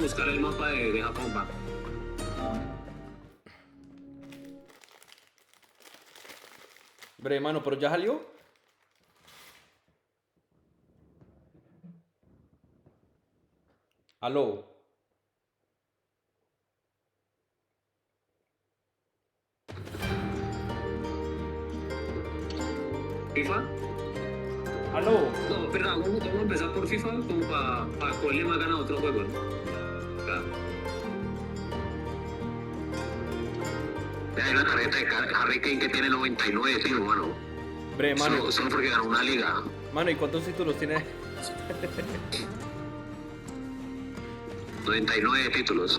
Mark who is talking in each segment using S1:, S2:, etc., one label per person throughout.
S1: buscar el mapa de Japón, va.
S2: Bre, mano, pero ya salió. Aló.
S1: ¿FIFA?
S2: Aló.
S1: No, perdón, vamos a empezar por FIFA como para cogerle más ganas a otro juego, ¿no? Claro. Hay una tarjeta de Harry Kane que tiene 99, tío, mano.
S2: Bre, mano.
S1: Solo porque ganó una liga.
S2: Mano, ¿y cuántos títulos tiene?
S1: 99 títulos.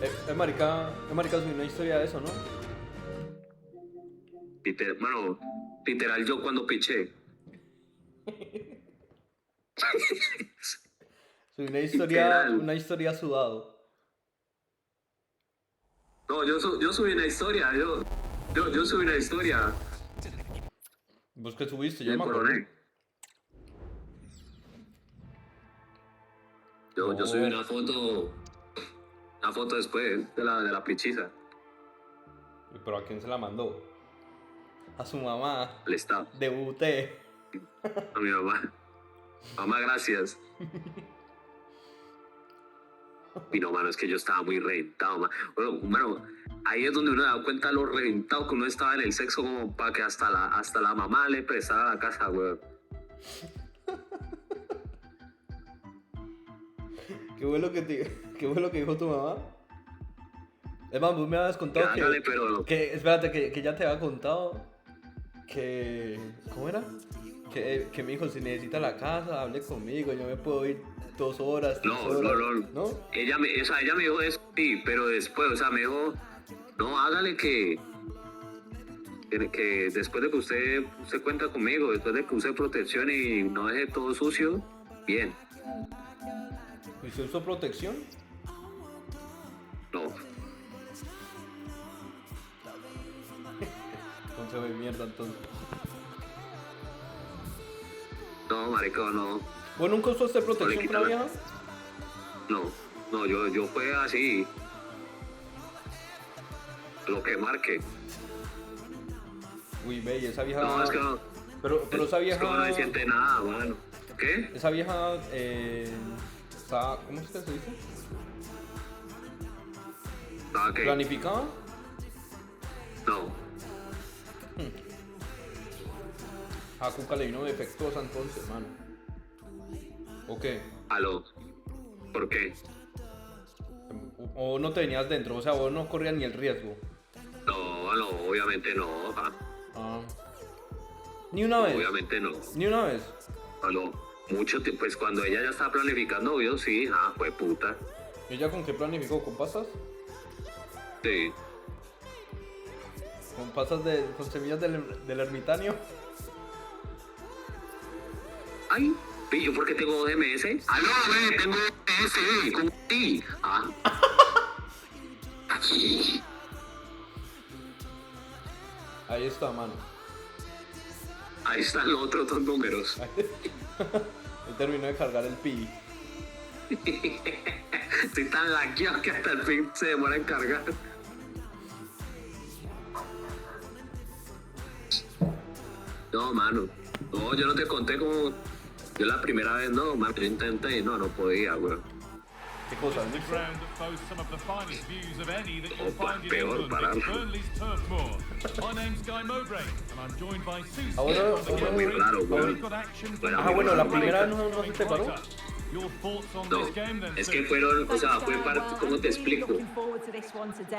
S2: Es marica subir una historia de eso, ¿no?
S1: Mano, literal yo cuando piché.
S2: Subí
S1: Literal.
S2: una historia sudado.
S1: No, yo subí una historia, yo subí una historia.
S2: ¿Vos qué subiste?
S1: Me
S2: Yo no me acuerdo.
S1: coroné. Yo subí una foto después de la pichiza.
S2: ¿Pero a quién se la mandó? A su mamá.
S1: Al staff,
S2: Debuté.
S1: a mi mamá. Mamá, gracias. Y no, mano, es que yo estaba muy reventado, man. Bueno, mano, ahí es donde uno da cuenta de lo reventado que uno estaba en el sexo, como para que hasta la mamá le prestara la casa, weón.
S2: ¿Qué fue lo que dijo tu mamá? Es más, vos me habías contado
S1: Hágale, pero
S2: espérate, que ya te había contado que... ¿Cómo era? Que me dijo, si necesita la casa, hable conmigo, yo me puedo ir 2 horas, 3 horas. ¿No?
S1: Ella me dijo eso, sí, pero después, o sea, me dijo, no, hágale que después de que usted cuenta conmigo, después de que use protección y no deje todo sucio, bien.
S2: ¿Y se usó protección?
S1: No,
S2: Consejo de mierda, entonces.
S1: no, marica, no.
S2: ¿Vos nunca usaste protección con la vieja?
S1: No, yo fue así. Lo que marque.
S2: Uy, ve, y esa vieja...
S1: No, es que no.
S2: Pero esa vieja...
S1: Es que no se siente nada, mano. ¿Qué?
S2: Esa vieja está... ¿Cómo es que se dice?
S1: ¿Estaba qué?
S2: ¿Planificada?
S1: No.
S2: A Cuca le vino defectuosa entonces, mano. ¿O qué?
S1: Aló. ¿Por qué?
S2: ¿O no te venías dentro? O sea, vos no corrías ni el riesgo.
S1: No, obviamente no.
S2: Ah. ¿Ni una vez?
S1: Obviamente no.
S2: ¿Ni una vez?
S1: Aló. Mucho tiempo, pues cuando ella ya estaba planificando, yo sí, fue puta.
S2: ¿Y ella con qué planificó? ¿Con pastas?
S1: Sí.
S2: ¿Con pastas con semillas del ermitaño?
S1: Ay, pillo, ¿por qué tengo DMS? Aló, tengo DMS, ¿cómo sí? Aquí.
S2: Ahí está, mano.
S1: Ahí están los otros 2 números.
S2: Y terminó de cargar el pi.
S1: Estoy tan laqueado que hasta el fin se demora en cargar. No, mano. No, yo no te conté como... Yo la primera vez no, mano, yo intenté y no podía, güey.
S2: ¿Qué cosa?
S1: Peor, pararlo.
S2: Ahora,
S1: Fue muy raro, güey.
S2: bueno, la primera no se te paró.
S1: No, es que fueron, o sea, fue parte, ¿cómo te explico?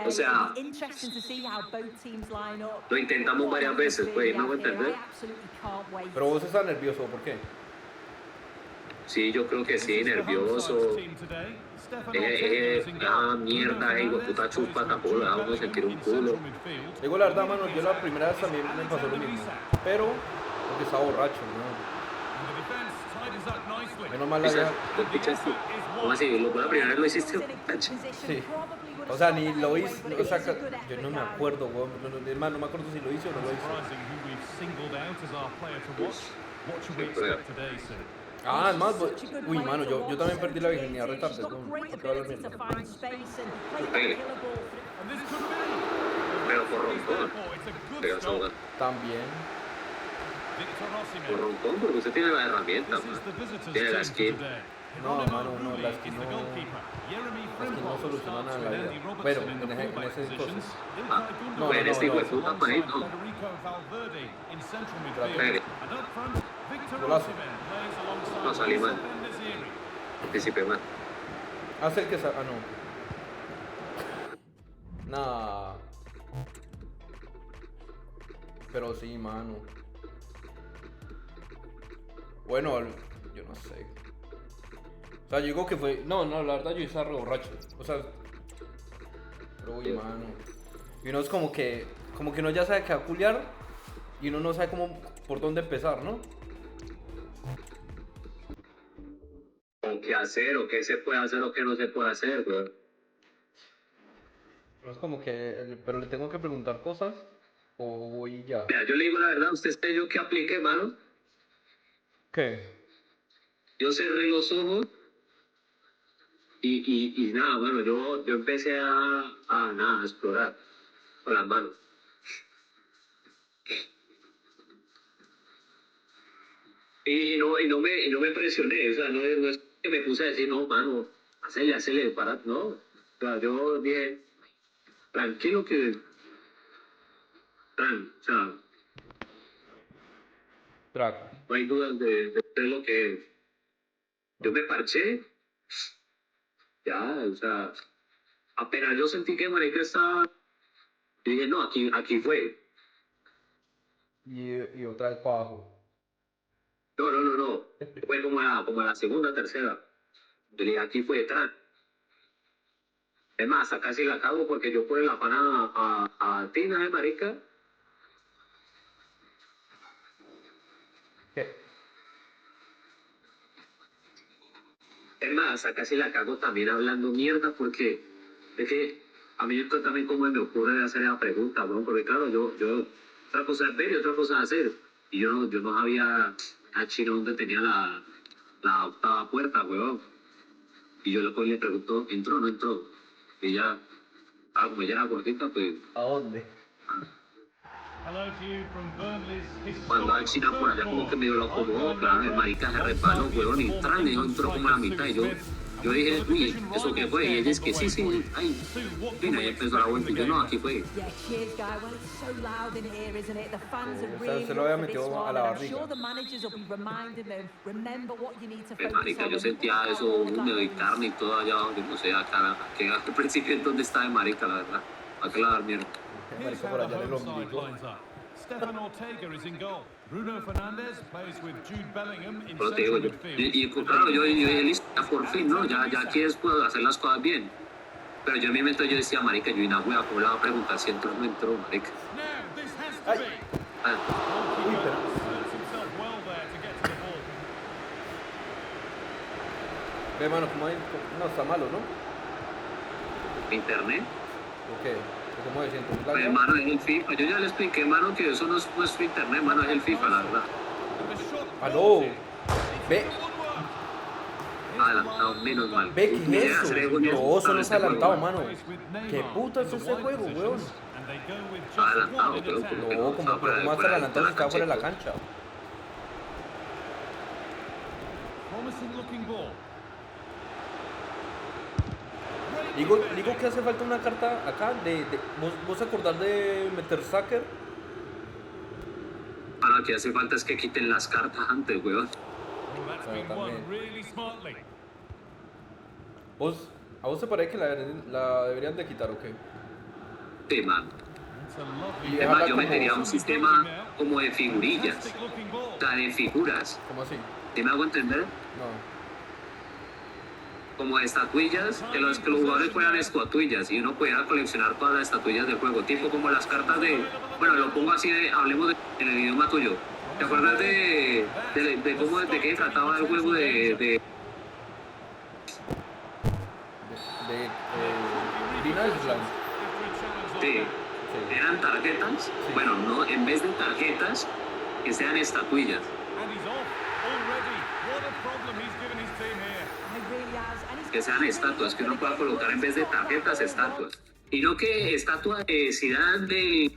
S1: O sea, lo intentamos varias veces, pues, ¿no me entendés?
S2: Pero vos estás nervioso, ¿por qué?
S1: Sí, yo creo que sí, nervioso. Mierda, hijo de puta chupa, tampoco le da a uno sentir un culo.
S2: Digo la verdad, mano, yo la primera vez también me pasó lo mismo. Pero, porque estaba borracho, ¿no? Menos mal la vieja.
S1: ¿Cómo así? ¿La primera vez lo hiciste?
S2: Sí. O sea, ni lo hice, o sea, yo no me acuerdo, weón. Es más, no me acuerdo si lo hice o no lo hice. Ah, es más, uy, mano, yo también perdí la virginidad retarde.
S1: Pero por roncón. Pero eso,
S2: También.
S1: por roncón, porque usted tiene la herramienta, man. Tiene la skin.
S2: No, mano, no, las que no solucionan nada en la vida. Bueno, en ese cosa.
S1: Ah,
S2: No,
S1: pues
S2: no,
S1: este
S2: no,
S1: hijo de
S2: no.
S1: puta, manito. Pegue.
S2: Golazo.
S1: No salí mal. Anticipé mal.
S2: Haz el que ah, no. Nah. Pero sí, mano. Bueno, yo no sé. O sea, yo digo que fue. No, la verdad yo estaba re borracho. O sea. Pero uy, mano. Y uno es como que uno ya sabe que va a culiar. Y uno no sabe cómo, por dónde empezar, ¿no?
S1: O qué hacer, o qué se puede hacer, o qué no se puede hacer, güey.
S2: No es como que. Pero le tengo que preguntar cosas. O voy ya.
S1: Mira, yo le digo la verdad, usted está yo que aplique, mano.
S2: ¿Qué?
S1: Yo cerré los ojos y nada, bueno, yo empecé a explorar con las manos. Y no me presioné, o sea, no es que me puse a decir, no, mano, hacele, para, no. O sea, yo dije, tranquilo que, o sea,
S2: Track.
S1: no hay dudas de lo que yo me parché, ya, o sea, apenas yo sentí que marica estaba, yo dije, no, aquí fue.
S2: Y otra vez para abajo.
S1: No. Fue como a la segunda, tercera. Yo le dije, aquí fue detrás. Es más, acá sí la cago porque yo por el afán a Tina, marica.
S2: ¿Qué?
S1: Es más, acá sí la cago también hablando mierda porque es que a mí esto también como me ocurre hacer esa pregunta, ¿no? Porque claro, yo, otra cosa es ver y otra cosa es hacer. Y yo no sabía a Chino dónde tenía la octava puerta, weón. Y yo le pregunto, ¿entró o no entró? Y ya, como ella era gordita, pues
S2: ¿A dónde?
S1: cuando al China por allá como que medio lo acomodó, claro, el marica se resbaló, huevón, y tran, eso entró como a la mitad, y yo dije, uy, ¿eso qué fue? Y ella es que sí, ay, y ahí empezó la vuelta, y yo no, aquí fue.
S2: Se lo había metido a la barriga.
S1: Marica, yo sentía eso húmedo y carne y todo allá abajo, yo no sé, acá, que al principio en donde estaba de marica, la verdad, a que la dar mierda.
S2: Marica, por allá en el ombligo.
S3: Stefan Ortega is in goal. Bruno Fernandes plays with Jude Bellingham in
S1: Pero te digo,
S3: central midfield.
S1: y claro, yo dije, listo, ya por fin, ¿no? Ya quieres puedo hacer las cosas bien. Pero yo en mi mente yo decía, marica, yo una wea, ¿cómo le va a preguntar si entró o no entró, marica?
S3: Now this has to be.
S1: Ah,
S3: Goalkeeper inserts himself well there to get to the ball.
S2: Ve, mano, como hay. No, está malo, ¿no?
S1: internet.
S2: ¿O qué? ¿Cómo se siente?
S1: Pues, hermano, es el FIFA. Yo ya le expliqué, hermano, que eso no es nuestro internet, hermano, es el FIFA, la verdad.
S2: ¡Aló! Ve,
S1: Adelantado, menos mal.
S2: ve, ¿qué
S1: Mira,
S2: es
S1: hacer
S2: eso?
S1: algo bien,
S2: No, solo
S1: este
S2: está adelantado,
S1: juego,
S2: mano. ¿Qué puta es ese juego, weón?
S1: Adelantado, pero porque
S2: No,
S1: no
S2: como
S1: está
S2: que cómo va a estar adelantado si está fuera de la
S1: cancha.
S2: cancha.
S3: Promising looking ball.
S2: Digo que hace falta una carta acá ¿vos acordás de Mertesacker?
S1: Ahora, lo que hace falta es que quiten las cartas antes, weón.
S3: That's been won really smartly.
S2: ¿A vos te parece que la deberían de quitar o qué?
S1: Sí, man.
S3: It's a lovely
S2: Y
S1: Es más,
S2: dejarla
S1: yo metería un
S2: como,
S1: sistema como de figurillas,
S3: fantastic looking ball.
S1: o sea, de figuras.
S2: ¿cómo así?
S1: ¿Sí me hago entender?
S2: No.
S1: Como de estatuillas, que los jugadores fueran estatuillas y uno pudiera coleccionar todas las estatuillas del juego, tipo como las cartas bueno, lo pongo así, hablemos en el idioma tuyo. ¿Te acuerdas de qué trataba el juego de
S2: Green Island.
S1: sí,
S2: Sí.
S1: eran tarjetas? Bueno, no, en vez de tarjetas, que sean estatuillas.
S3: And he's off already. What a problem he's given his team here.
S1: Que sean estatuas, que uno pueda colocar en vez de tarjetas, estatuas. Y no que estatua de Zidane del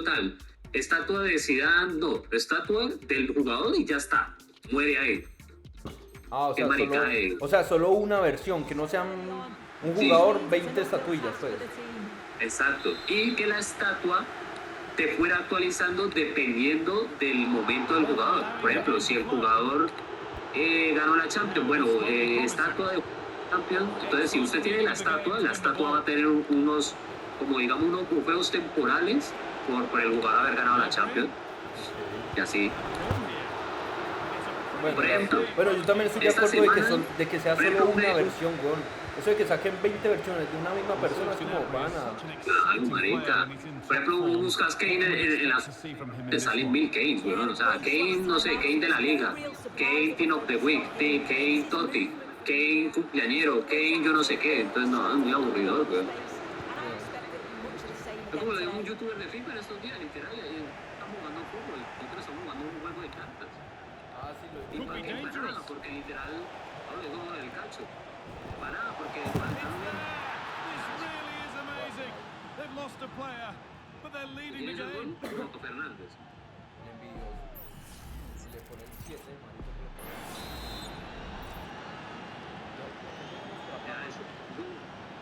S1: tal, estatua de Zidane, no, estatua del jugador y ya está, muere ahí.
S2: Ah, o
S1: Qué
S2: sea,
S1: marica
S2: solo una versión, que no sean un jugador, 20 estatuillas, pues.
S1: Exacto. Y que la estatua te fuera actualizando dependiendo del momento del jugador. Por ejemplo, si el jugador ganó la Champions, bueno, estatua de Champions, entonces si usted tiene la estatua va a tener unos, como digamos, unos bufeos temporales por el jugador haber ganado la Champions. Y así. Por ejemplo,
S2: Bueno, yo también estoy de
S1: esta
S2: acuerdo
S1: semana,
S2: de que sea
S1: por
S2: solo
S1: ejemplo,
S2: una versión, weón. Eso de que saquen 20 versiones de una misma persona es como van a...
S1: Claro, marica. Por ejemplo, buscas Kane en las... Te salen 1000 Kanes, weón. O sea, Kane, no sé, Kane de la liga, Kane Team of the Week, Kane Totti, Kane cumpleañero, Kane yo no sé qué. Entonces, no, es muy aburrido, weón. Es como lo dijo un youtuber de FIFA en estos días, literal, estamos jugando fútbol, nosotros estamos jugando un juego de cartas.
S2: Ah, sí, lo
S1: Y para qué para nada, porque literal, ahora es como del calcio. Para nada, porque para
S3: This really is amazing. They've lost a player, but they're leading the
S1: ¿tienes el
S3: game.
S1: gol? Otto Fernández.
S2: envidioso. Le pone el 7, marica, que le pone.
S1: Ya,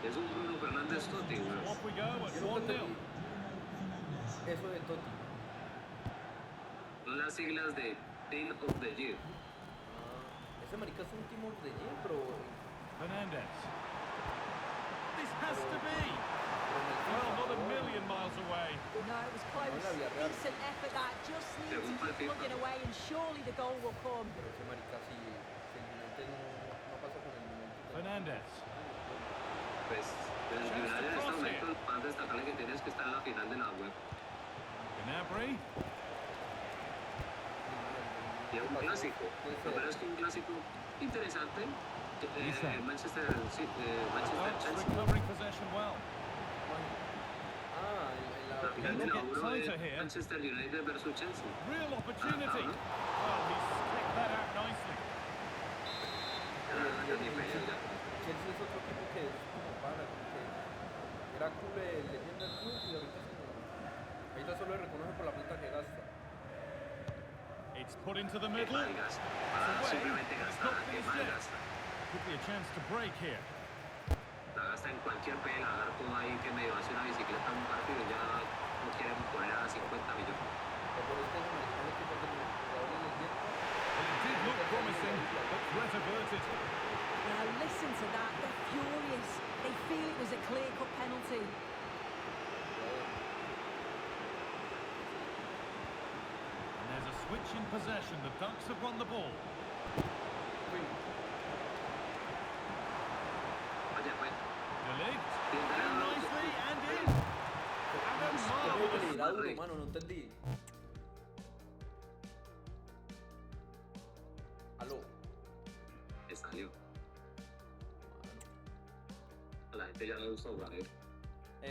S1: es un Bruno Fernández Totti, weón.
S3: Off we go at
S2: Yo nunca
S3: 1-0.
S2: entendí eso de Totti.
S1: Son las siglas de Team of the Year.
S2: Ese marica es un Team of the Year, pero...
S3: Fernandez. This has to be. Well, not a million miles away.
S4: No, it was close. Decent effort that just needs to keep plugging away and surely the goal will come.
S2: Pero ese marica si el United no pasa con el United.
S3: Fernandez.
S1: Pues, el final en este momento, el más destacable que tiene es que está en la final de la web.
S3: Gnabry.
S1: Y es un clásico. Pero es un clásico interesante. Manchester
S3: Starts
S1: Chelsea.
S3: recovering possession well.
S2: Ah, en
S1: La
S2: la
S1: final de
S3: Look
S1: la
S3: at
S1: Euro
S3: tighter
S1: es
S3: here.
S1: Manchester United versus Chelsea.
S3: Real opportunity. Well, he's picked that out nicely.
S1: Ya ni pelea ya.
S2: Chelsea es otro equipo que es como para, que era cool leyenda del club y ahorita solo le reconoce por la plata que gasta.
S3: It's put into the
S1: Qué
S3: middle.
S1: mal gasta. Para simplemente gastar, qué mal gasta.
S3: Could be a chance to break here.
S1: La gasta en cualquier pela, todo ahí que medio hace una bicicleta en un partido y ya no quieren poner a 50 millones.
S2: Pero este es un equipo que jugadores leyenda.
S3: Well, it did look promising, but threat averted.
S4: Now listen to that. They're furious. They feel it was a clear-cut penalty.
S3: And there's a switch in possession. The Ducks have won the ball.
S1: Vaya, pues.
S3: De Ligt. Down nicely and in. And a
S2: ¿Cómo que le
S3: marvelous.
S2: dirá duro, mano? No entendí. Aló.
S1: Le salió. A la gente ya le gusta jugar,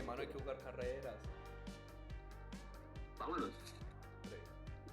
S2: Mano, hay que jugar carreras.
S1: Vámonos.